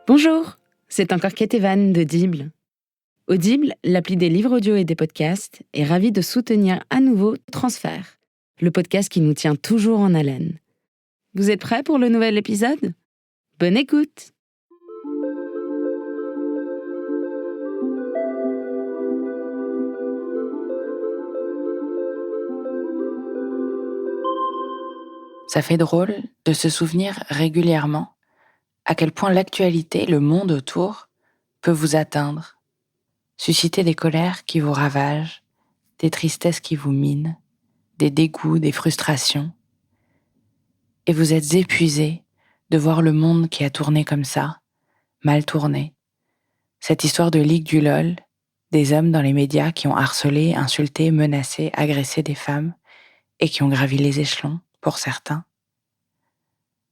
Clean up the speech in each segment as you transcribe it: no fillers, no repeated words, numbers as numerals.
Bonjour, c'est encore Kate Evan d'Audible. Audible, l'appli des livres audio et des podcasts, est ravie de soutenir à nouveau Transfert, le podcast qui nous tient toujours en haleine. Vous êtes prêts pour le nouvel épisode ? Bonne écoute! Ça fait drôle de se souvenir régulièrement à quel point l'actualité, le monde autour, peut vous atteindre, susciter des colères qui vous ravagent, des tristesses qui vous minent, des dégoûts, des frustrations. Et vous êtes épuisé de voir le monde qui a tourné comme ça, mal tourné. Cette histoire de Ligue du LOL, des hommes dans les médias qui ont harcelé, insulté, menacé, agressé des femmes et qui ont gravi les échelons, pour certains.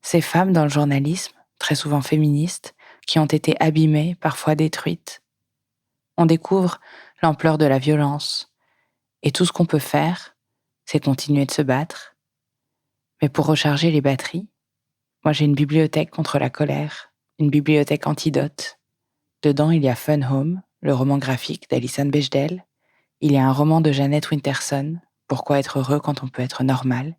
Ces femmes dans le journalisme, très souvent féministes, qui ont été abîmées, parfois détruites. On découvre l'ampleur de la violence. Et tout ce qu'on peut faire, c'est continuer de se battre. Mais pour recharger les batteries, moi j'ai une bibliothèque contre la colère, une bibliothèque antidote. Dedans, il y a Fun Home, le roman graphique d'Alison Bechdel. Il y a un roman de Jeanette Winterson, Pourquoi être heureux quand on peut être normal.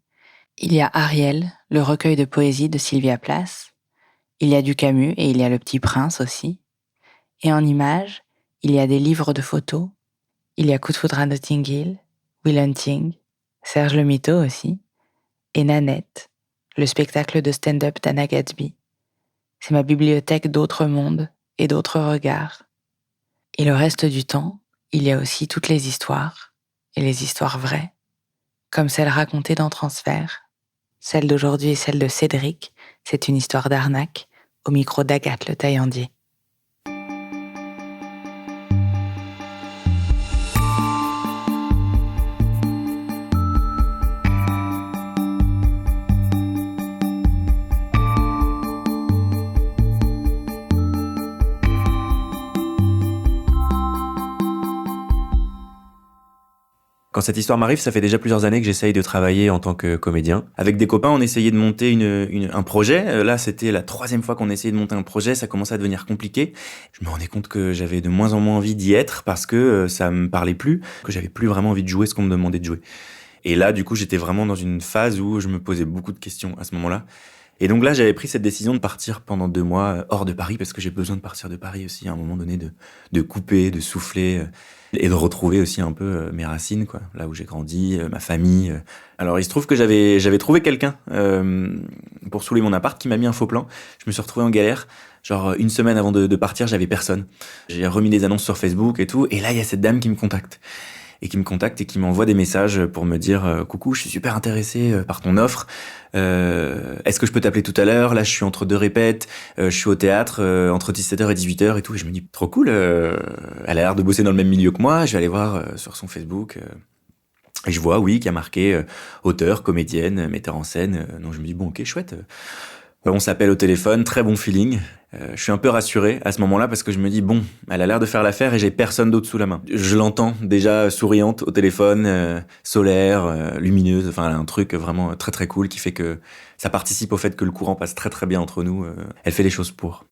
Il y a Ariel, le recueil de poésie de Sylvia Plath. Il y a du Camus et il y a Le Petit Prince aussi. Et en images, il y a des livres de photos. Il y a Coup de foudre à Notting Hill, Will Hunting, Serge le Mito aussi, et Nanette, le spectacle de stand-up d'Anna Gatsby. C'est ma bibliothèque d'autres mondes et d'autres regards. Et le reste du temps, il y a aussi toutes les histoires, et les histoires vraies, comme celle racontée dans Transfert. Celle d'aujourd'hui et celle de Cédric, c'est une histoire d'arnaque, au micro d'Agathe Le Taillandier. Quand cette histoire m'arrive, ça fait déjà plusieurs années que j'essaye de travailler en tant que comédien. Avec des copains, on essayait de monter un projet. Là, c'était la 3e fois qu'on essayait de monter un projet. Ça commençait à devenir compliqué. Je me rendais compte que j'avais de moins en moins envie d'y être parce que ça me parlait plus, que j'avais plus vraiment envie de jouer ce qu'on me demandait de jouer. Et là, du coup, j'étais vraiment dans une phase où je me posais beaucoup de questions à ce moment-là. Et donc là, j'avais pris cette décision de partir pendant 2 mois hors de Paris parce que j'ai besoin de partir de Paris aussi à un moment donné, de couper, de souffler et de retrouver aussi un peu mes racines, quoi, là où j'ai grandi, ma famille. Alors il se trouve que j'avais trouvé quelqu'un pour saouler mon appart qui m'a mis un faux plan. Je me suis retrouvé en galère. Genre 1 semaine avant de partir, j'avais personne. J'ai remis des annonces sur Facebook et tout, et là il y a cette dame qui me contacte. Et qui m'envoie des messages pour me dire « Coucou, je suis super intéressé par ton offre. Est-ce que je peux t'appeler tout à l'heure ? Là, je suis entre 2 répètes. Je suis au théâtre entre 17h et 18h et tout. » Et je me dis « Trop cool. Elle a l'air de bosser dans le même milieu que moi. Je vais aller voir sur son Facebook. » Et je vois, oui, qu'il y a marqué auteur, comédienne, metteur en scène. Donc je me dis « Bon, ok, chouette. » On s'appelle au téléphone, très bon feeling. Je suis un peu rassuré à ce moment-là parce que je me dis, bon, elle a l'air de faire l'affaire et j'ai personne d'autre sous la main. Je l'entends déjà souriante au téléphone, solaire, lumineuse, enfin un truc vraiment très très cool qui fait que ça participe au fait que le courant passe très très bien entre nous. Elle fait les choses pour.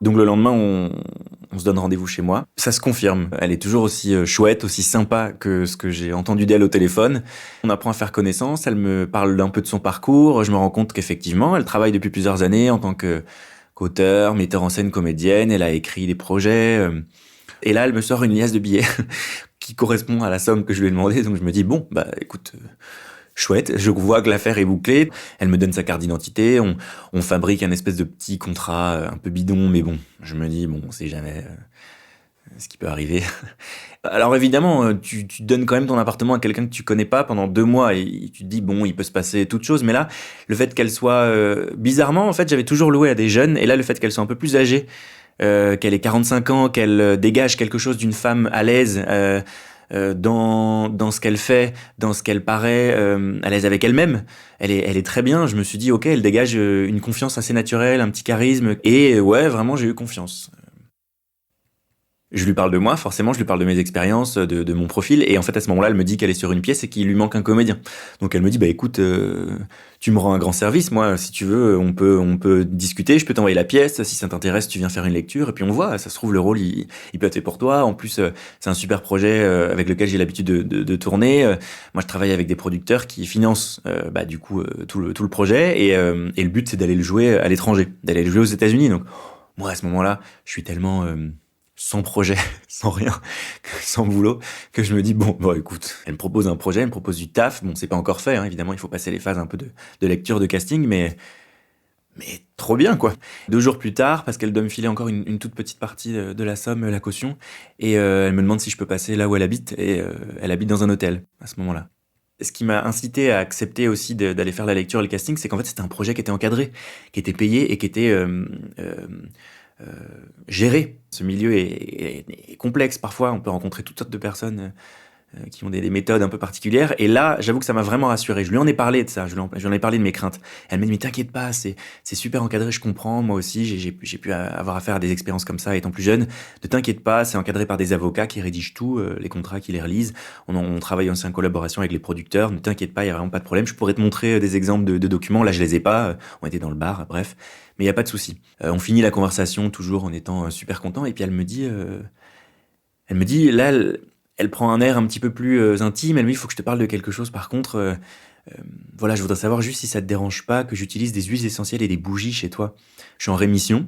Donc le lendemain, on se donne rendez-vous chez moi. Ça se confirme. Elle est toujours aussi chouette, aussi sympa que ce que j'ai entendu d'elle au téléphone. On apprend à faire connaissance. Elle me parle un peu de son parcours. Je me rends compte qu'effectivement, elle travaille depuis plusieurs années en tant qu'auteur, metteur en scène, comédienne. Elle a écrit des projets. Et là, elle me sort une liasse de billets qui correspond à la somme que je lui ai demandé. Donc je me dis, bon, bah écoute... chouette, je vois que l'affaire est bouclée. Elle me donne sa carte d'identité, on fabrique un espèce de petit contrat un peu bidon, mais bon, je me dis, bon, on sait jamais ce qui peut arriver. Alors évidemment, tu donnes quand même ton appartement à quelqu'un que tu connais pas pendant 2 mois et tu te dis, bon, il peut se passer toute chose, mais là, le fait qu'elle soit... bizarrement, en fait, j'avais toujours loué à des jeunes, et là, le fait qu'elle soit un peu plus âgée, qu'elle ait 45 ans, qu'elle dégage quelque chose d'une femme à l'aise... dans ce qu'elle fait, dans ce qu'elle paraît, à l'aise avec elle-même. Elle est très bien. Je me suis dit, ok, elle dégage une confiance assez naturelle, un petit charisme. Et ouais, vraiment, j'ai eu confiance. Je lui parle de moi, forcément, je lui parle de mes expériences, de mon profil, et en fait à ce moment-là, elle me dit qu'elle est sur une pièce et qu'il lui manque un comédien. Donc elle me dit, bah écoute, tu me rends un grand service, moi, si tu veux, on peut discuter, je peux t'envoyer la pièce, si ça t'intéresse, tu viens faire une lecture, et puis on voit, ça se trouve, le rôle, il peut être fait pour toi. En plus, c'est un super projet avec lequel j'ai l'habitude de tourner. Moi, je travaille avec des producteurs qui financent, du coup, tout le projet, et le but, c'est d'aller le jouer à l'étranger, d'aller le jouer aux États-Unis. Donc moi, à ce moment-là, je suis tellement sans projet, sans rien, sans boulot, que je me dis, bon, écoute, elle me propose un projet, elle me propose du taf. Bon, c'est pas encore fait, hein, évidemment, il faut passer les phases un peu de lecture, de casting, mais trop bien, quoi. 2 jours plus tard, parce qu'elle doit me filer encore une toute petite partie de la somme, la caution, et elle me demande si je peux passer là où elle habite, et elle habite dans un hôtel, à ce moment-là. Ce qui m'a incité à accepter aussi d'aller faire la lecture et le casting, c'est qu'en fait, c'était un projet qui était encadré, qui était payé et qui était géré. Ce milieu est complexe parfois, on peut rencontrer toutes sortes de personnes qui ont des méthodes un peu particulières, et là, j'avoue que ça m'a vraiment rassuré. Je lui en ai parlé de ça, je lui en ai parlé de mes craintes. Elle m'a dit, mais t'inquiète pas, c'est super encadré, je comprends, moi aussi, j'ai pu avoir affaire à des expériences comme ça étant plus jeune. Ne t'inquiète pas, c'est encadré par des avocats qui rédigent tout, les contrats, qui les relisent. On travaille aussi en collaboration avec les producteurs, ne t'inquiète pas, il y a vraiment pas de problème. Je pourrais te montrer des exemples de documents, là je les ai pas, on était dans le bar, bref. Mais il y a pas de souci. On finit la conversation toujours en étant super content, et puis elle me dit, là, elle prend un air un petit peu plus intime. Elle me dit, il faut que je te parle de quelque chose. Par contre, voilà, je voudrais savoir juste si ça te dérange pas que j'utilise des huiles essentielles et des bougies chez toi. Je suis en rémission.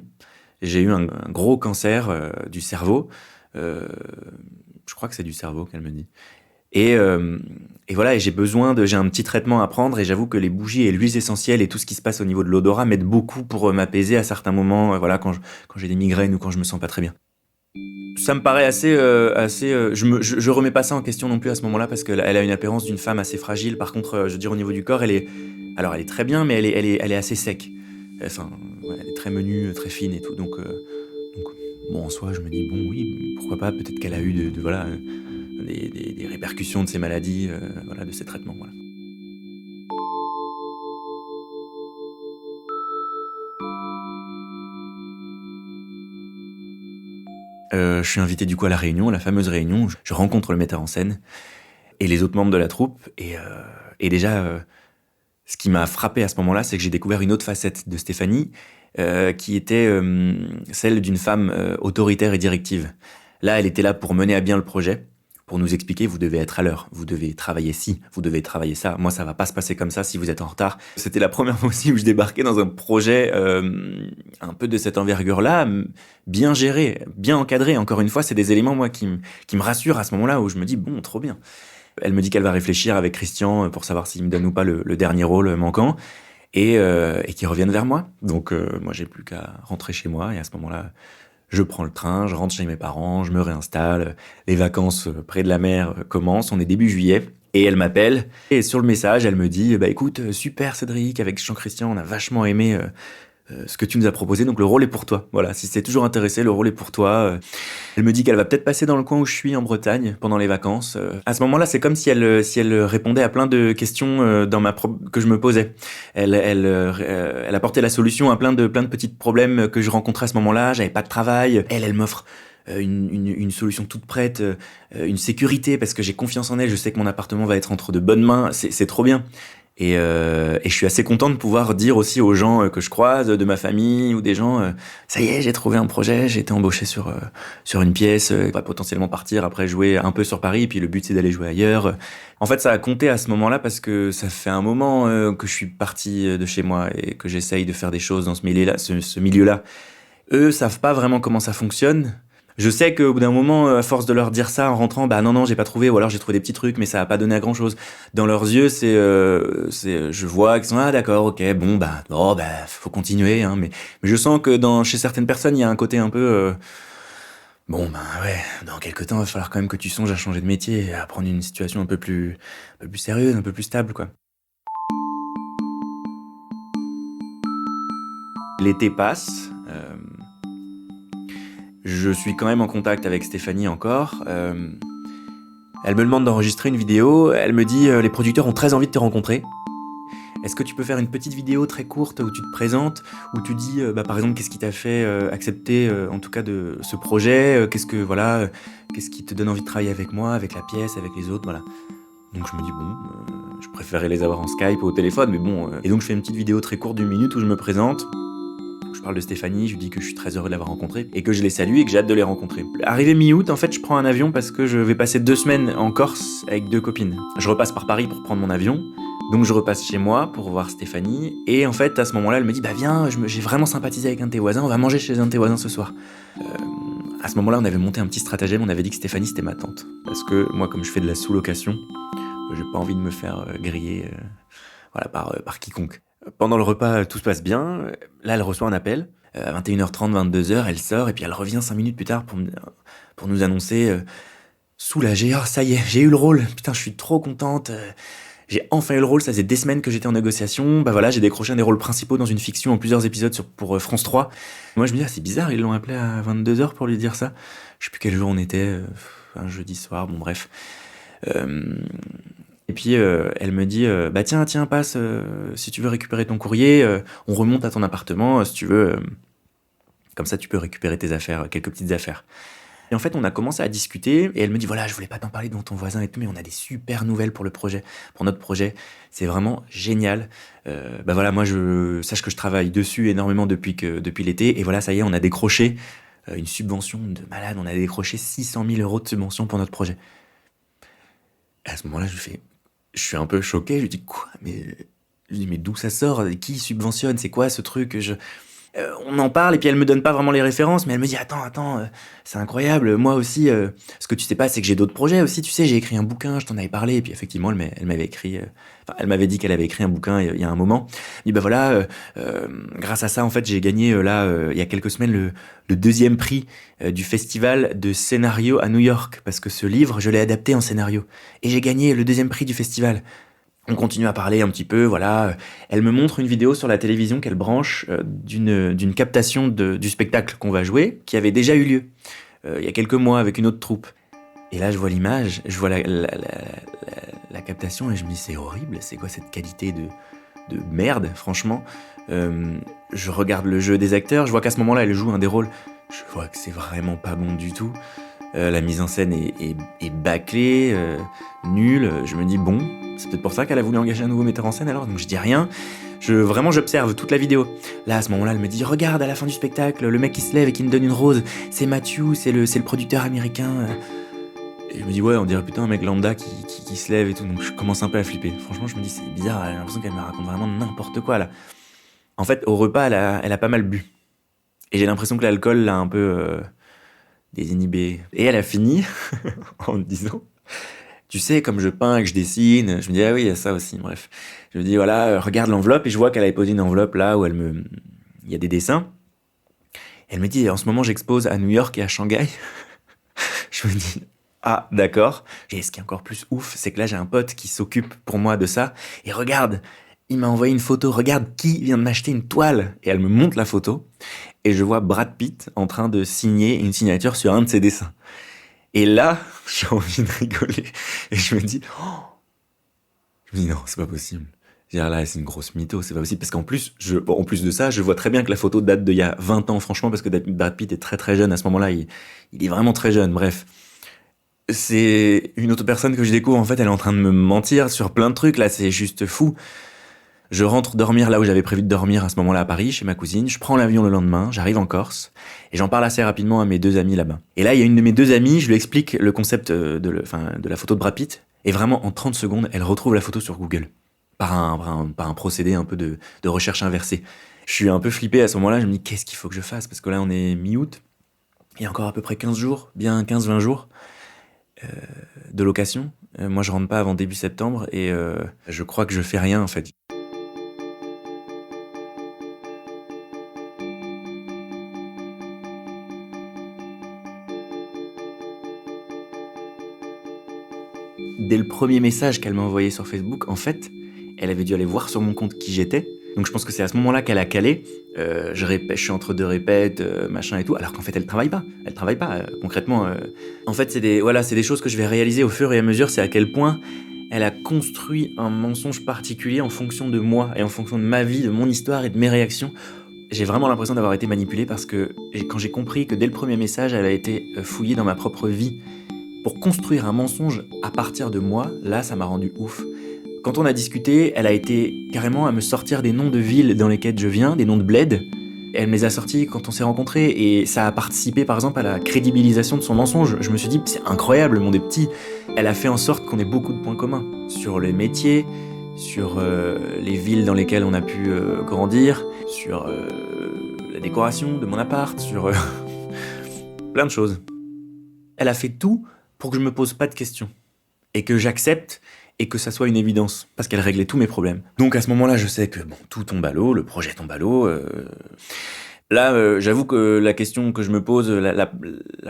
J'ai eu un gros cancer du cerveau. Je crois que c'est du cerveau qu'elle me dit. Et voilà, et j'ai un petit traitement à prendre, et j'avoue que les bougies et l'huile essentielle et tout ce qui se passe au niveau de l'odorat m'aident beaucoup pour m'apaiser à certains moments, voilà, quand j'ai des migraines ou quand je me sens pas très bien. Ça me paraît je remets pas ça en question non plus à ce moment-là, parce qu'elle a une apparence d'une femme assez fragile. Par contre, je veux dire, au niveau du corps, elle est très bien, mais elle est assez sec. Enfin, ouais, elle est très menue, très fine et tout. Donc, bon, en soi, je me dis, bon, oui, pourquoi pas, peut-être qu'elle a eu voilà, des répercussions de ces maladies, voilà, de ces traitements, voilà. Je suis invité du coup à la réunion, la fameuse réunion. Je rencontre le metteur en scène et les autres membres de la troupe, et déjà, ce qui m'a frappé à ce moment-là, c'est que j'ai découvert une autre facette de Stéphanie, qui était celle d'une femme autoritaire et directive. Là, elle était là pour mener à bien le projet, pour nous expliquer, vous devez être à l'heure, vous devez travailler ci, vous devez travailler ça. Moi, ça va pas se passer comme ça si vous êtes en retard. C'était la première fois aussi où je débarquais dans un projet un peu de cette envergure-là, bien géré, bien encadré. Encore une fois, c'est des éléments, moi, qui me rassurent à ce moment-là, où je me dis, bon, trop bien. Elle me dit qu'elle va réfléchir avec Christian pour savoir s'il me donne ou pas le dernier rôle manquant, et qu'ils reviennent vers moi. Donc moi, j'ai plus qu'à rentrer chez moi, et à ce moment-là, je prends le train, je rentre chez mes parents, je me réinstalle. Les vacances près de la mer commencent, on est début juillet, et elle m'appelle, et sur le message, elle me dit, bah écoute, super Cédric, avec Jean-Christian, on a vachement aimé ce que tu nous as proposé, donc le rôle est pour toi. Voilà, si t'es toujours intéressé, le rôle est pour toi. Elle me dit qu'elle va peut-être passer dans le coin où je suis en Bretagne pendant les vacances. À ce moment-là, c'est comme si elle répondait à plein de questions que je me posais. Elle apportait la solution à plein de petits problèmes que je rencontrais à ce moment-là. J'avais pas de travail. Elle m'offre une solution toute prête, une sécurité, parce que j'ai confiance en elle. Je sais que mon appartement va être entre de bonnes mains. C'est trop bien. Et je suis assez content de pouvoir dire aussi aux gens que je croise, de ma famille ou des gens, ça y est, j'ai trouvé un projet, j'ai été embauché sur une pièce, on va potentiellement partir après jouer un peu sur Paris, et puis le but c'est d'aller jouer ailleurs. En fait, ça a compté à ce moment-là, parce que ça fait un moment que je suis parti de chez moi et que j'essaye de faire des choses dans ce milieu-là. Eux savent pas vraiment comment ça fonctionne. Je sais qu'au bout d'un moment, à force de leur dire ça en rentrant, bah non, j'ai pas trouvé, ou alors j'ai trouvé des petits trucs, mais ça a pas donné à grand chose. Dans leurs yeux, je vois qu'ils sont, ah d'accord, ok, bon, faut continuer, hein, mais je sens que chez certaines personnes, il y a un côté un peu, bon, ouais, dans quelques temps, il va falloir quand même que tu songes à changer de métier, à prendre une situation un peu plus sérieuse, un peu plus stable, quoi. L'été passe, je suis quand même en contact avec Stéphanie encore. Elle me demande d'enregistrer une vidéo, elle me dit les producteurs ont très envie de te rencontrer. Est-ce que tu peux faire une petite vidéo très courte où tu te présentes, où tu dis par exemple qu'est-ce qui t'a fait accepter en tout cas de ce projet, qu'est-ce qui te donne envie de travailler avec moi, avec la pièce, avec les autres, voilà. Donc je me dis je préférais les avoir en Skype ou au téléphone, mais bon. Et donc je fais une petite vidéo très courte d'1 minute où je me présente. Je parle de Stéphanie, je lui dis que je suis très heureux de l'avoir rencontrée et que je les salue et que j'ai hâte de les rencontrer. Arrivé mi-août, en fait, je prends un avion parce que je vais passer 2 semaines en Corse avec 2 copines. Je repasse par Paris pour prendre mon avion, donc je repasse chez moi pour voir Stéphanie. Et en fait, à ce moment-là, elle me dit viens, j'ai vraiment sympathisé avec un de tes voisins, on va manger chez un de tes voisins ce soir. À ce moment-là, on avait monté un petit stratagème, on avait dit que Stéphanie c'était ma tante. Parce que moi, comme je fais de la sous-location, j'ai pas envie de me faire griller par quiconque. Pendant le repas, tout se passe bien. Là, elle reçoit un appel. À 21h30, 22h, elle sort et puis elle revient 5 minutes plus tard pour nous annoncer soulagée. Oh, ça y est, j'ai eu le rôle. Putain, je suis trop contente. J'ai enfin eu le rôle. Ça faisait des semaines que j'étais en négociation. J'ai décroché un des rôles principaux dans une fiction en plusieurs épisodes pour France 3. Moi, je me dis, c'est bizarre, ils l'ont appelé à 22h pour lui dire ça. Je sais plus quel jour on était. Un jeudi soir, bon, bref. Et puis elle me dit tiens passe si tu veux récupérer ton courrier, on remonte à ton appartement si tu veux, comme ça tu peux récupérer tes affaires, quelques petites affaires. Et en fait on a commencé à discuter et elle me dit je voulais pas t'en parler devant ton voisin et tout, mais on a des super nouvelles pour notre projet, c'est vraiment génial. Moi sache que je travaille dessus énormément depuis l'été et voilà, ça y est, on a décroché une subvention de malade, on a décroché 600 000 € de subvention pour notre projet. Et à ce moment-là je suis un peu choqué, je lui dis quoi, mais d'où ça sort, qui subventionne, c'est quoi ce truc, on en parle et puis elle me donne pas vraiment les références, mais elle me dit attends, c'est incroyable, moi aussi, ce que tu sais pas c'est que j'ai d'autres projets aussi, tu sais, j'ai écrit un bouquin, je t'en avais parlé, et puis effectivement elle m'avait dit qu'elle avait écrit un bouquin il y a un moment. Et grâce à ça en fait j'ai gagné il y a quelques semaines le 2e prix du festival de scénario à New York, parce que ce livre je l'ai adapté en scénario et j'ai gagné le 2e prix du festival. On continue à parler un petit peu, voilà. Elle me montre une vidéo sur la télévision qu'elle branche d'une captation du spectacle qu'on va jouer, qui avait déjà eu lieu il y a quelques mois avec une autre troupe. Et là, je vois l'image, je vois la captation et je me dis c'est horrible, c'est quoi cette qualité de merde, franchement. Je regarde le jeu des acteurs, je vois qu'à ce moment-là, elle joue un des rôles. Je vois que c'est vraiment pas bon du tout. La mise en scène est bâclée, nulle. Je me dis bon, c'est peut-être pour ça qu'elle a voulu engager un nouveau metteur en scène alors, donc je dis rien. J'observe toute la vidéo. Là, à ce moment-là, elle me dit regarde à la fin du spectacle, le mec qui se lève et qui me donne une rose, c'est Matthew, c'est le producteur américain. Et je me dis ouais, on dirait putain un mec lambda qui se lève et tout, donc je commence un peu à flipper. Franchement, je me dis c'est bizarre, j'ai l'impression qu'elle me raconte vraiment n'importe quoi là. En fait, au repas, elle a pas mal bu. Et j'ai l'impression que l'alcool l'a un peu désinhibé. Et elle a fini en me disant tu sais, comme je peins et que je dessine, je me dis ah oui, il y a ça aussi, bref. Je me dis voilà, regarde l'enveloppe, et je vois qu'elle avait posé une enveloppe là où il y a des dessins. Et elle me dit en ce moment j'expose à New York et à Shanghai. Je me dis ah d'accord. Et ce qui est encore plus ouf, c'est que là j'ai un pote qui s'occupe pour moi de ça. Et regarde, il m'a envoyé une photo, regarde qui vient de m'acheter une toile. Et elle me montre la photo. Et je vois Brad Pitt en train de signer une signature sur un de ses dessins. Et là, j'ai envie de rigoler. Et je me dis non, c'est pas possible. Là, c'est une grosse mytho, c'est pas possible. Parce qu'en plus, en plus de ça, je vois très bien que la photo date d'il y a 20 ans, franchement, parce que Brad Pitt est très très jeune à ce moment-là. Il est vraiment très jeune, bref. C'est une autre personne que je découvre, en fait, elle est en train de me mentir sur plein de trucs, là, c'est juste fou. Je rentre dormir là où j'avais prévu de dormir à ce moment-là à Paris, chez ma cousine. Je prends l'avion le lendemain, j'arrive en Corse, et j'en parle assez rapidement à mes 2 amis là-bas. Et là, il y a une de mes 2 amies, je lui explique le concept de la photo de Brad Pitt, et vraiment, en 30 secondes, elle retrouve la photo sur Google. Par un procédé un peu de recherche inversée. Je suis un peu flippé à ce moment-là, je me dis qu'est-ce qu'il faut que je fasse, parce que là, on est mi-août, il y a encore à peu près 15 jours, bien 15-20 jours de location. Moi, je rentre pas avant début septembre, et je crois que je fais rien, en fait. Dès le premier message qu'elle m'a envoyé sur Facebook, en fait, elle avait dû aller voir sur mon compte qui j'étais, Donc je pense que c'est à ce moment-là qu'elle a calé. Je suis entre 2 répètes, machin et tout, alors qu'en fait elle travaille pas. Concrètement. En fait c'est des choses que je vais réaliser au fur et à mesure, c'est à quel point elle a construit un mensonge particulier en fonction de moi et en fonction de ma vie, de mon histoire et de mes réactions. J'ai vraiment l'impression d'avoir été manipulé parce que quand j'ai compris que dès le premier message, elle a été fouillée dans ma propre vie pour construire un mensonge à partir de moi, là, ça m'a rendu ouf. Quand on a discuté, elle a été carrément à me sortir des noms de villes dans lesquelles je viens, des noms de bled. Elle me les a sortis quand on s'est rencontrés et ça a participé par exemple à la crédibilisation de son mensonge. Je me suis dit, c'est incroyable, le monde est petit. Elle a fait en sorte qu'on ait beaucoup de points communs sur les métiers, sur les villes dans lesquelles on a pu grandir, sur la décoration de mon appart, sur plein de choses. Elle a fait tout pour que je me pose pas de questions et que j'accepte et que ça soit une évidence, parce qu'elle réglait tous mes problèmes. Donc à ce moment-là, je sais que tout tombe à l'eau, le projet tombe à l'eau. Là, j'avoue que la question que je me pose, la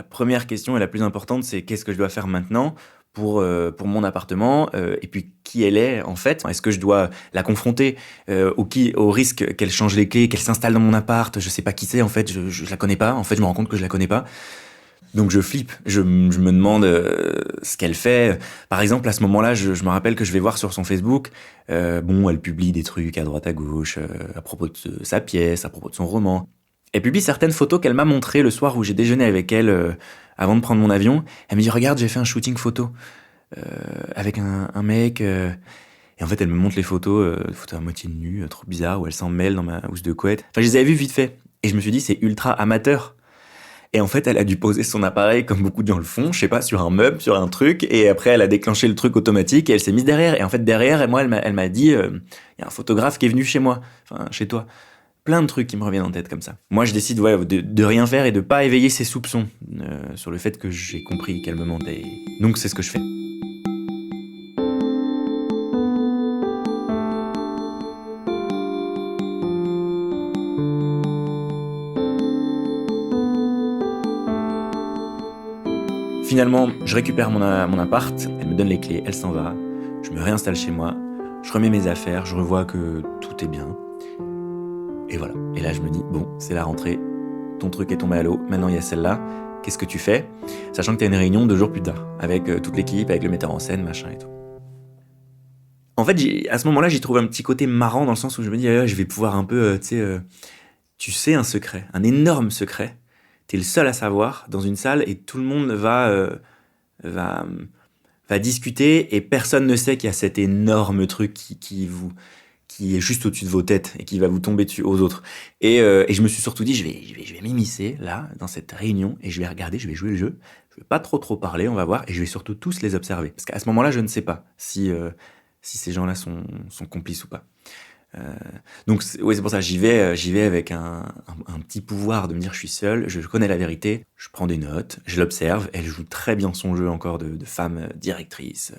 première question et la plus importante, c'est qu'est-ce que je dois faire maintenant pour mon appartement, et puis qui elle est en fait. Est-ce que je dois la confronter au risque qu'elle change les clés, qu'elle s'installe dans mon appart, je sais pas qui c'est en fait, je la connais pas, en fait je me rends compte que je la connais pas. Donc je flippe, je me demande ce qu'elle fait. Par exemple, à ce moment-là, je me rappelle que je vais voir sur son Facebook, elle publie des trucs à droite à gauche, à propos de sa pièce, à propos de son roman. Elle publie certaines photos qu'elle m'a montrées le soir où j'ai déjeuné avec elle avant de prendre mon avion. Elle me dit, regarde, j'ai fait un shooting photo avec un mec. Et en fait, elle me montre les photos à moitié nues, trop bizarres, où elle s'en mêle dans ma housse de couette. Enfin, je les avais vues vite fait. Et je me suis dit, c'est ultra amateur. Et en fait, elle a dû poser son appareil comme beaucoup de gens le font, je sais pas, sur un meuble, sur un truc, et après elle a déclenché le truc automatique et elle s'est mise derrière. Et en fait, derrière, elle m'a dit, il y a un photographe qui est venu chez moi, enfin chez toi. Plein de trucs qui me reviennent en tête comme ça. Moi, je décide de rien faire et de pas éveiller ses soupçons sur le fait que j'ai compris qu'elle me mentait. Donc c'est ce que je fais. Finalement, je récupère mon appart, elle me donne les clés, elle s'en va, je me réinstalle chez moi, je remets mes affaires, je revois que tout est bien. Et voilà. Et là, je me dis, bon, c'est la rentrée, ton truc est tombé à l'eau, maintenant il y a celle-là, qu'est-ce que tu fais ? Sachant que tu as une réunion 2 jours plus tard, avec toute l'équipe, avec le metteur en scène, machin et tout. En fait, à ce moment-là, j'y trouve un petit côté marrant dans le sens où je me dis, je vais pouvoir un peu, tu sais un secret, un énorme secret. T'es le seul à savoir dans une salle et tout le monde va discuter et personne ne sait qu'il y a cet énorme truc qui est juste au-dessus de vos têtes et qui va vous tomber dessus aux autres. Et je me suis surtout dit, je vais m'immiscer là, dans cette réunion et je vais regarder, je vais jouer le jeu. Je vais pas trop parler, on va voir, et je vais surtout tous les observer. Parce qu'à ce moment-là, je ne sais pas si ces gens-là sont complices ou pas. Donc c'est pour ça j'y vais avec un petit pouvoir de me dire je suis seul, je connais la vérité, je prends des notes, je l'observe, elle joue très bien son jeu encore de femme directrice,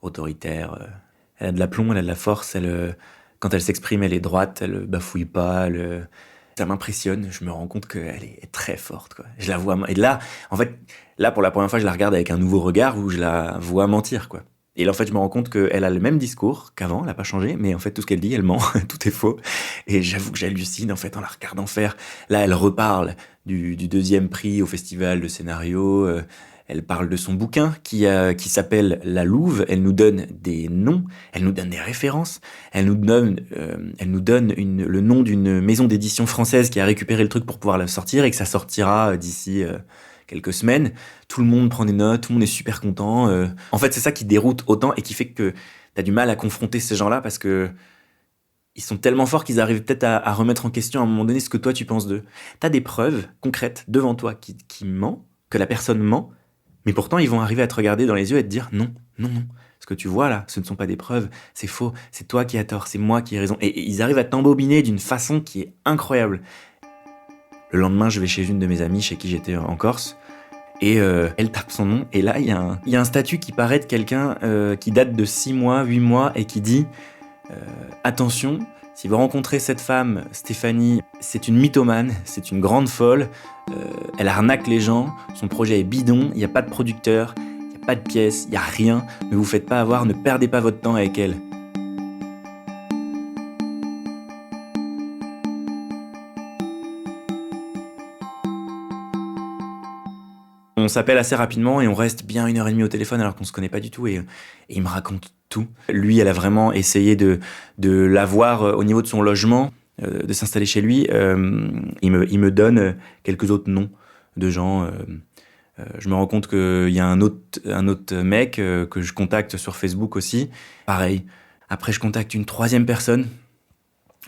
autoritaire, elle a de l'aplomb, elle a de la force, quand elle s'exprime elle est droite, elle bafouille pas, ça m'impressionne, je me rends compte qu'elle est très forte quoi. Je la vois, et là en fait pour la première fois je la regarde avec un nouveau regard où je la vois mentir quoi. Et là, en fait, je me rends compte qu'elle a le même discours qu'avant, elle n'a pas changé, mais en fait, tout ce qu'elle dit, elle ment, tout est faux. Et j'avoue que j'hallucine, en fait, en la regardant faire. Là, elle reparle du 2e prix au festival de scénario, elle parle de son bouquin qui s'appelle La Louve, elle nous donne des noms, elle nous donne des références, elle nous donne le nom d'une maison d'édition française qui a récupéré le truc pour pouvoir le sortir et que ça sortira d'ici... quelques semaines, tout le monde prend des notes, tout le monde est super content. En fait, c'est ça qui déroute autant et qui fait que t'as du mal à confronter ces gens-là parce que ils sont tellement forts qu'ils arrivent peut-être à remettre en question à un moment donné ce que toi tu penses d'eux. T'as des preuves concrètes devant toi qui ment, que la personne ment, mais pourtant ils vont arriver à te regarder dans les yeux et te dire non. Ce que tu vois là, ce ne sont pas des preuves, c'est faux, c'est toi qui as tort, c'est moi qui ai raison. Et ils arrivent à t'embobiner d'une façon qui est incroyable. Le lendemain, je vais chez une de mes amies chez qui j'étais en Corse et elle tape son nom et là, il y a un statut qui paraît de quelqu'un qui date de 6 mois, 8 mois et qui dit attention, si vous rencontrez cette femme, Stéphanie, c'est une mythomane, c'est une grande folle, elle arnaque les gens, son projet est bidon, il n'y a pas de producteur, il n'y a pas de pièce, il n'y a rien, ne vous faites pas avoir, ne perdez pas votre temps avec elle. on s'appelle assez rapidement et on reste bien 1h30 au téléphone alors qu'on se connaît pas du tout et il me raconte tout. Lui, elle a vraiment essayé de l'avoir au niveau de son logement, de s'installer chez lui. Il me donne quelques autres noms de gens. Je me rends compte qu'il y a un autre mec que je contacte sur Facebook aussi. Pareil. Après, je contacte une troisième personne,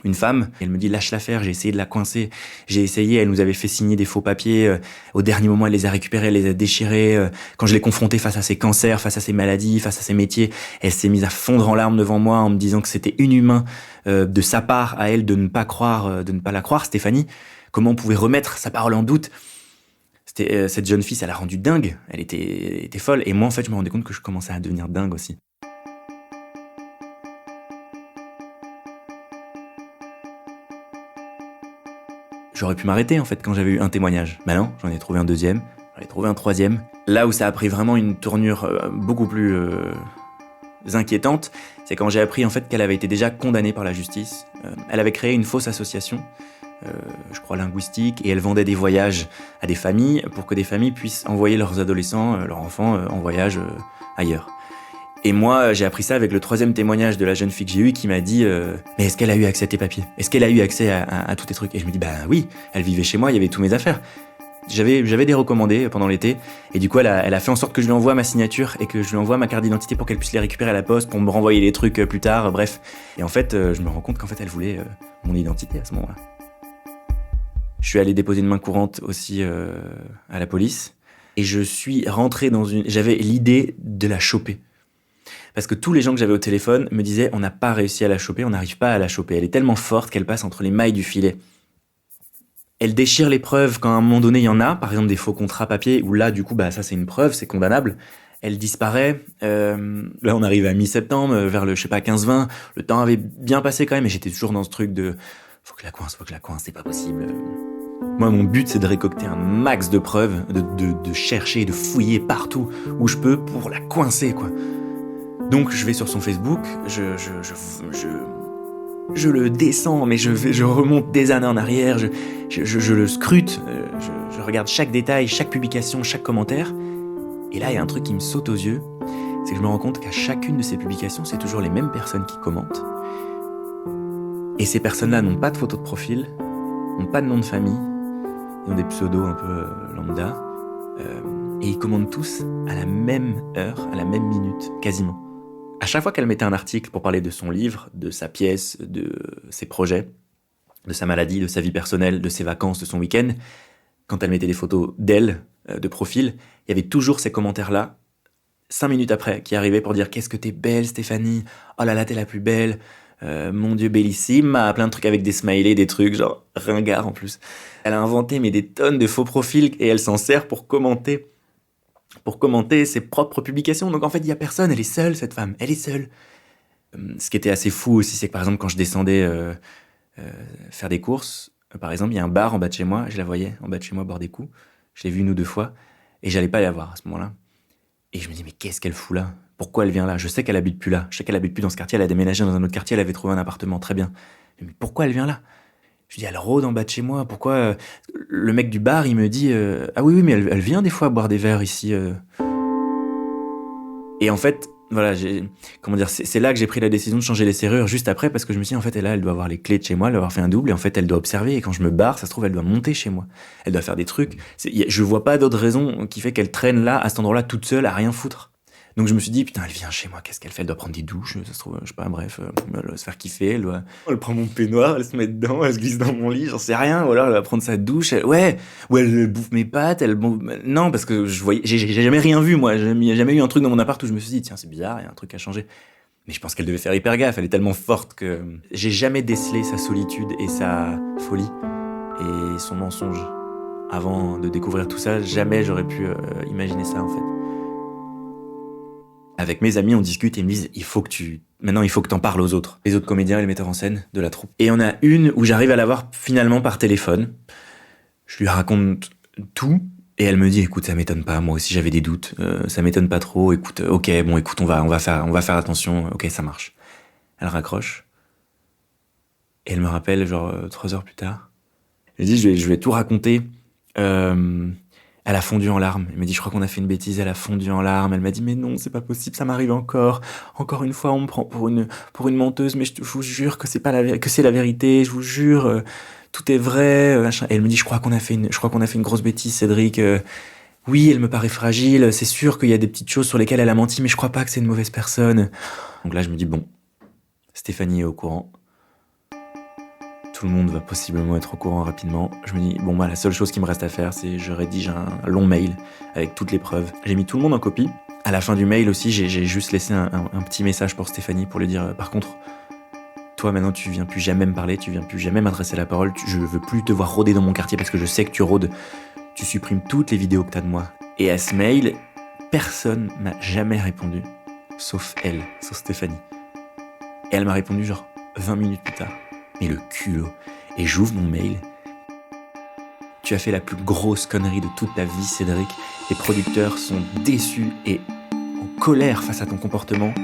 une femme. Elle me dit lâche l'affaire, j'ai essayé de la coincer. Elle nous avait fait signer des faux papiers. Au dernier moment, elle les a récupérés, elle les a déchirés. Quand je l'ai confrontée face à ses cancers, face à ses maladies, face à ses métiers, elle s'est mise à fondre en larmes devant moi en me disant que c'était inhumain de sa part à elle de ne pas la croire, Stéphanie. Comment on pouvait remettre sa parole en doute? Cette jeune fille, ça l'a rendue dingue. Elle était folle. Et moi, en fait, je me rendais compte que je commençais à devenir dingue aussi. J'aurais pu m'arrêter, en fait, quand j'avais eu un témoignage. Ben non, j'en ai trouvé un deuxième, j'en ai trouvé un troisième. Là où ça a pris vraiment une tournure beaucoup plus inquiétante, c'est quand j'ai appris, en fait, qu'elle avait été déjà condamnée par la justice. Elle avait créé une fausse association, je crois linguistique, et elle vendait des voyages à des familles pour que des familles puissent envoyer leurs adolescents, leurs enfants en voyage ailleurs. Et moi, j'ai appris ça avec le troisième témoignage de la jeune fille que j'ai eue qui m'a dit mais est-ce qu'elle a eu accès à tes papiers? Est-ce qu'elle a eu accès à tous tes trucs? Et je me dis bah oui, elle vivait chez moi, il y avait tous mes affaires. J'avais des recommandés pendant l'été, et du coup elle a fait en sorte que je lui envoie ma signature et que je lui envoie ma carte d'identité pour qu'elle puisse les récupérer à la poste, pour me renvoyer les trucs plus tard, bref. Et en fait, je me rends compte qu'en fait elle voulait mon identité à ce moment-là. Je suis allé déposer une main courante aussi à la police, et je suis rentré j'avais l'idée de la choper. Parce que tous les gens que j'avais au téléphone me disaient on n'a pas réussi à la choper, on n'arrive pas à la choper. Elle est tellement forte qu'elle passe entre les mailles du filet. Elle déchire les preuves quand à un moment donné il y en a, par exemple des faux contrats papier, où là du coup bah ça c'est une preuve, c'est condamnable. Elle disparaît. Là on arrive à mi-septembre, vers le 15-20. Le temps avait bien passé quand même, et j'étais toujours dans ce truc de faut que je la coince, c'est pas possible. Moi, mon but, c'est de récolter un max de preuves, de chercher, de fouiller partout où je peux pour la coincer, quoi. Donc, je vais sur son Facebook, je le descends, mais je remonte des années en arrière, je le scrute, je regarde chaque détail, chaque publication, chaque commentaire. Et là, il y a un truc qui me saute aux yeux, c'est que je me rends compte qu'à chacune de ces publications, c'est toujours les mêmes personnes qui commentent. Et ces personnes-là n'ont pas de photo de profil, n'ont pas de nom de famille, ils ont des pseudos un peu lambda, et ils commentent tous à la même heure, à la même minute, quasiment. À chaque fois qu'elle mettait un article pour parler de son livre, de sa pièce, de ses projets, de sa maladie, de sa vie personnelle, de ses vacances, de son week-end, quand elle mettait des photos d'elle, de profil, il y avait toujours ces commentaires-là, 5 minutes après, qui arrivaient pour dire « Qu'est-ce que t'es belle, Stéphanie? Oh là là, t'es la plus belle. Mon Dieu, bellissime. » Plein de trucs avec des smileys, des trucs genre ringards en plus. Elle a inventé des tonnes de faux profils et elle s'en sert pour commenter ses propres publications. Donc en fait, il y a personne, elle est seule, cette femme, elle est seule. Ce qui était assez fou aussi, c'est que par exemple, quand je descendais faire des courses, par exemple, il y a un bar en bas de chez moi, je la voyais en bas de chez moi boire des coups, je l'ai vue 1 ou 2 fois, et j'allais pas la voir à ce moment-là. Et je me dis, mais qu'est-ce qu'elle fout là? Pourquoi elle vient là? Je sais qu'elle habite plus là, je sais qu'elle habite plus dans ce quartier, elle a déménagé dans un autre quartier, elle avait trouvé un appartement, très bien. Mais pourquoi elle vient là? Je dis, elle rôde en bas de chez moi, pourquoi le mec du bar, il me dit ah oui, mais elle vient des fois boire des verres ici. Et en fait, voilà, c'est là que j'ai pris la décision de changer les serrures juste après, parce que je me suis dit, en fait, elle doit avoir les clés de chez moi, elle doit avoir fait un double, et en fait, elle doit observer, et quand je me barre, ça se trouve, elle doit monter chez moi. Elle doit faire des trucs. Je vois pas d'autre raison qui fait qu'elle traîne là, à cet endroit-là, toute seule, à rien foutre. Donc je me suis dit, putain, elle vient chez moi, qu'est-ce qu'elle fait? Elle doit prendre des douches, ça se trouve, je sais pas, bref, elle doit se faire kiffer, elle prend mon peignoir, elle se met dedans, elle se glisse dans mon lit, j'en sais rien, ou alors elle va prendre sa douche, ou elle bouffe mes pâtes, non, parce que j'ai jamais rien vu, moi, il n'y a jamais eu un truc dans mon appart où je me suis dit, tiens, c'est bizarre, il y a un truc à changer. Mais je pense qu'elle devait faire hyper gaffe, elle est tellement forte que j'ai jamais décelé sa solitude et sa folie, et son mensonge. Avant de découvrir tout ça, jamais j'aurais pu imaginer ça, en fait. Avec mes amis, on discute et ils me disent maintenant il faut que t'en parles aux autres. Les autres comédiens et les metteurs en scène de la troupe. Et il y en a une où j'arrive à la voir finalement par téléphone. Je lui raconte tout et elle me dit, écoute, ça m'étonne pas, moi aussi j'avais des doutes, ça m'étonne pas trop, écoute, on va faire attention, ok, ça marche. Elle raccroche. Et elle me rappelle 3 heures plus tard. Elle dit, je vais tout raconter. Elle a fondu en larmes. Elle m'a dit, je crois qu'on a fait une bêtise. Elle a fondu en larmes. Elle m'a dit, mais non, c'est pas possible, ça m'arrive encore. Encore une fois, on me prend pour une menteuse, mais je vous jure que que c'est la vérité. Je vous jure, tout est vrai. Machin. Et elle me dit, je crois qu'on a fait une grosse bêtise, Cédric. Oui, elle me paraît fragile. C'est sûr qu'il y a des petites choses sur lesquelles elle a menti, mais je crois pas que c'est une mauvaise personne. Donc là, je me dis, bon, Stéphanie est au courant. Tout le monde va possiblement être au courant rapidement. Je me dis, bon bah la seule chose qui me reste à faire, c'est je rédige un long mail avec toutes les preuves. J'ai mis tout le monde en copie. À la fin du mail aussi, j'ai juste laissé un petit message pour Stéphanie pour lui dire, par contre, toi maintenant tu viens plus jamais me parler, tu viens plus jamais m'adresser la parole, je veux plus te voir rôder dans mon quartier parce que je sais que tu rôdes. Tu supprimes toutes les vidéos que t'as de moi. Et à ce mail, personne m'a jamais répondu, sauf elle, sauf Stéphanie. Et elle m'a répondu genre 20 minutes plus tard. Mais le culot. Et j'ouvre mon mail. Tu as fait la plus grosse connerie de toute ta vie, Cédric. Les producteurs sont déçus et en colère face à ton comportement.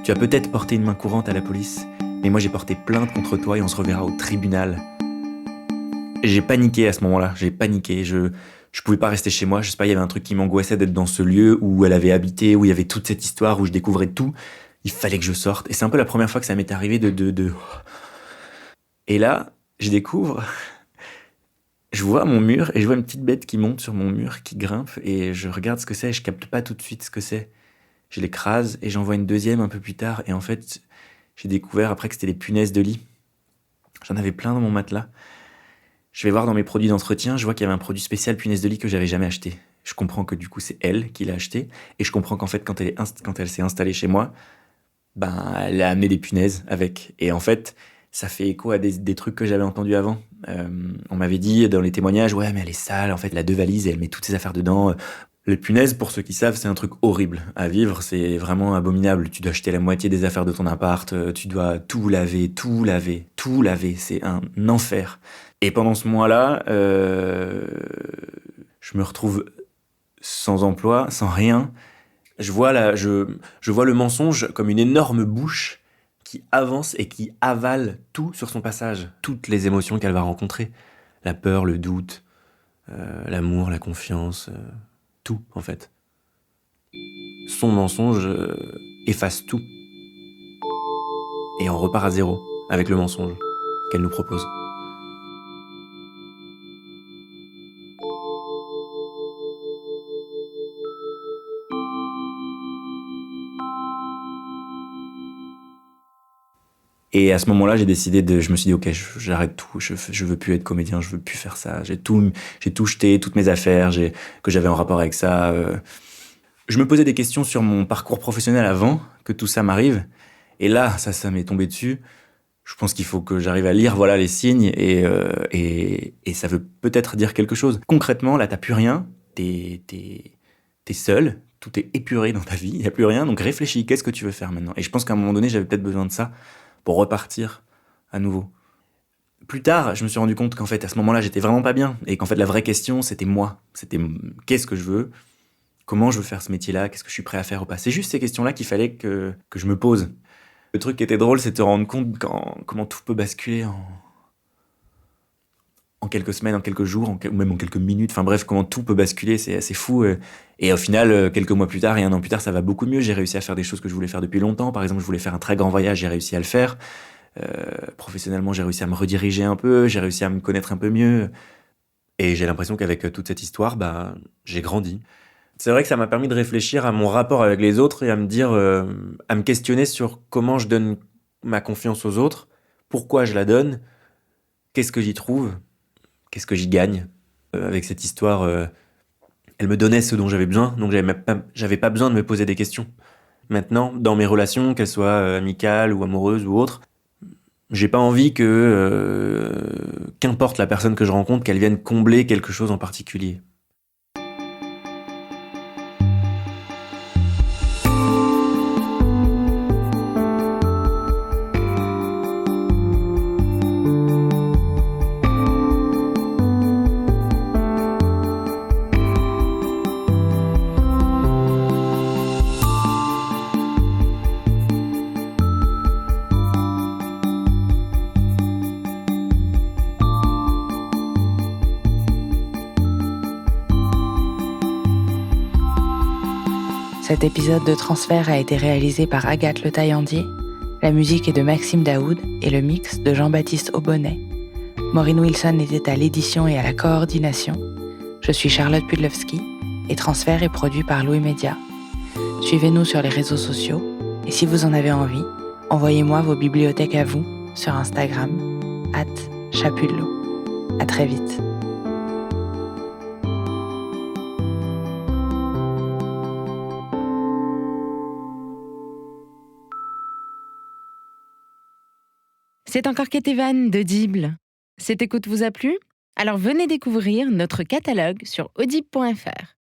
Tu as peut-être porté une main courante à la police, mais moi j'ai porté plainte contre toi et on se reverra au tribunal. Et j'ai paniqué à ce moment-là. J'ai paniqué. Je pouvais pas rester chez moi. Je sais pas, il y avait un truc qui m'angoissait d'être dans ce lieu où elle avait habité, où il y avait toute cette histoire, où je découvrais tout. Il fallait que je sorte. Et c'est un peu la première fois que ça m'est arrivé de... Et là, je découvre, je vois mon mur et je vois une petite bête qui monte sur mon mur, qui grimpe et je regarde ce que c'est et je capte pas tout de suite ce que c'est. Je l'écrase et j'en vois une deuxième un peu plus tard et en fait, j'ai découvert après que c'était des punaises de lit. J'en avais plein dans mon matelas. Je vais voir dans mes produits d'entretien, je vois qu'il y avait un produit spécial punaise de lit que j'avais jamais acheté. Je comprends que du coup c'est elle qui l'a acheté et je comprends qu'en fait quand elle s'est installée chez moi, ben elle a amené des punaises avec et en fait ça fait écho à des trucs que j'avais entendus avant. On m'avait dit dans les témoignages, ouais, mais elle est sale, en fait, elle a 2 valises et elle met toutes ses affaires dedans. Les punaises, pour ceux qui savent, c'est un truc horrible à vivre, c'est vraiment abominable. Tu dois jeter la moitié des affaires de ton appart, tu dois tout laver, c'est un enfer. Et pendant ce mois-là, je me retrouve sans emploi, sans rien. Je vois le mensonge comme une énorme bouche qui avance et qui avale tout sur son passage. Toutes les émotions qu'elle va rencontrer. La peur, le doute, l'amour, la confiance, tout en fait. Son mensonge efface tout. Et on repart à zéro avec le mensonge qu'elle nous propose. Et à ce moment-là, je me suis dit, ok, j'arrête tout, je veux plus être comédien, je veux plus faire ça. J'ai tout jeté, toutes mes affaires, que j'avais en rapport avec ça. Je me posais des questions sur mon parcours professionnel avant que tout ça m'arrive. Et là, ça m'est tombé dessus. Je pense qu'il faut que j'arrive à lire, voilà, les signes et ça veut peut-être dire quelque chose. Concrètement, là, t'as plus rien, t'es seul, tout est épuré dans ta vie, il y a plus rien, donc réfléchis, qu'est-ce que tu veux faire maintenant? Et je pense qu'à un moment donné, j'avais peut-être besoin de ça pour repartir à nouveau. Plus tard, je me suis rendu compte qu'en fait, à ce moment-là, j'étais vraiment pas bien. Et qu'en fait, la vraie question, c'était moi. C'était qu'est-ce que je veux? Comment je veux faire ce métier-là? Qu'est-ce que je suis prêt à faire ou pas? C'est juste ces questions-là qu'il fallait que je me pose. Le truc qui était drôle, c'est de te rendre compte comment tout peut basculer en quelques semaines, en quelques jours, ou même en quelques minutes. Enfin bref, comment tout peut basculer, c'est assez fou. Et au final, quelques mois plus tard et un an plus tard, ça va beaucoup mieux. J'ai réussi à faire des choses que je voulais faire depuis longtemps. Par exemple, je voulais faire un très grand voyage, j'ai réussi à le faire. Professionnellement, j'ai réussi à me rediriger un peu, j'ai réussi à me connaître un peu mieux. Et j'ai l'impression qu'avec toute cette histoire, j'ai grandi. C'est vrai que ça m'a permis de réfléchir à mon rapport avec les autres et à me dire, à me questionner sur comment je donne ma confiance aux autres, pourquoi je la donne, qu'est-ce que j'y trouve, qu'est-ce que j'y gagne. Avec cette histoire, elle me donnait ce dont j'avais besoin, donc j'avais pas besoin de me poser des questions. Maintenant, dans mes relations, qu'elles soient amicales ou amoureuses ou autres, j'ai pas envie qu'importe la personne que je rencontre, qu'elle vienne combler quelque chose en particulier. Cet épisode de Transfert a été réalisé par Agathe Le Taillandier. La musique est de Maxime Daoud et le mix de Jean-Baptiste Aubonnet. Maureen Wilson était à l'édition et à la coordination. Je suis Charlotte Pudlowski et Transfert est produit par Louis Média. Suivez-nous sur les réseaux sociaux et si vous en avez envie, envoyez-moi vos bibliothèques à vous sur Instagram @chapudlo. À très vite. C'est encore Ketevan d'Audible. Cette écoute vous a plu ? Alors venez découvrir notre catalogue sur audible.fr.